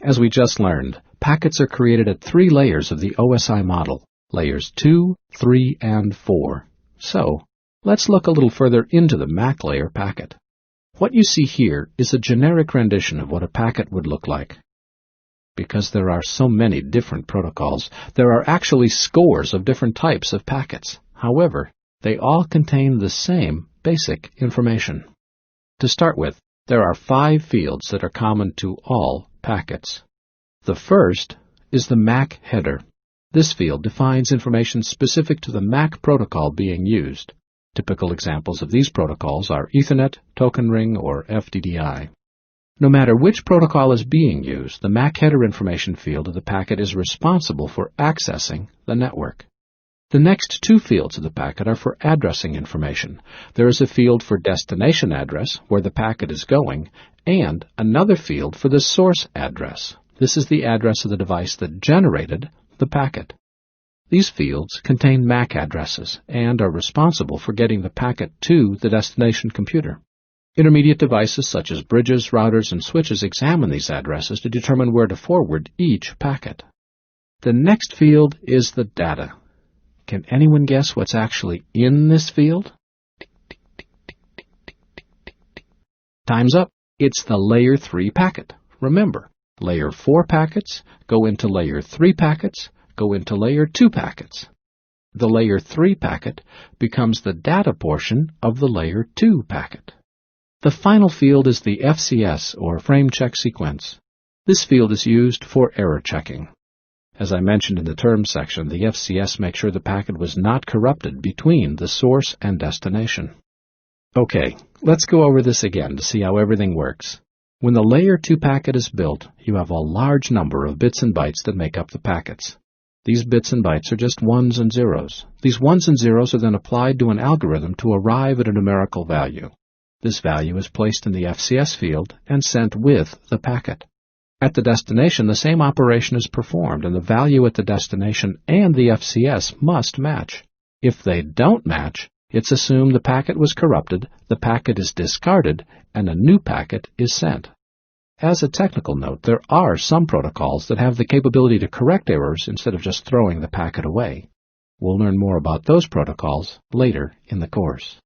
As we just learned, packets are created at 3 layers of the OSI model, layers 2, 3, and 4. So, let's look a little further into the MAC layer packet. What you see here is a generic rendition of what a packet would look like. Because there are so many different protocols, there are actually scores of different types of packets. However, they all contain the same basic information. To start with, there are 5 fields that are common to all packets. The first is the MAC header. This field defines information specific to the MAC protocol being used. Typical examples of these protocols are Ethernet, Token Ring, or FDDI. No matter which protocol is being used, the MAC header information field of the packet is responsible for accessing the network. The next 2 fields of the packet are for addressing information. There is a field for destination address, where the packet is going, and another field for the source address. This is the address of the device that generated the packet. These fields contain MAC addresses and are responsible for getting the packet to the destination computer. Intermediate devices such as bridges, routers, and switches examine these addresses to determine where to forward each packet. The next field is the data. Can anyone guess what's actually in this field? Time's up. It's the layer 3 packet. Remember, layer 4 packets go into layer 3 packets, go into layer 2 packets. The layer 3 packet becomes the data portion of the layer 2 packet. The final field is the FCS, or frame check sequence. This field is used for error checking. As I mentioned in the terms section, the FCS makes sure the packet was not corrupted between the source and destination. Okay, let's go over this again to see how everything works. When the layer 2 packet is built, you have a large number of bits and bytes that make up the packets. These bits and bytes are just 1s and 0s. These 1s and 0s are then applied to an algorithm to arrive at a numerical value. This value is placed in the FCS field and sent with the packet. At the destination, the same operation is performed, and the value at the destination and the FCS must match. If they don't match, it's assumed the packet was corrupted, the packet is discarded, and a new packet is sent. As a technical note, there are some protocols that have the capability to correct errors instead of just throwing the packet away. We'll learn more about those protocols later in the course.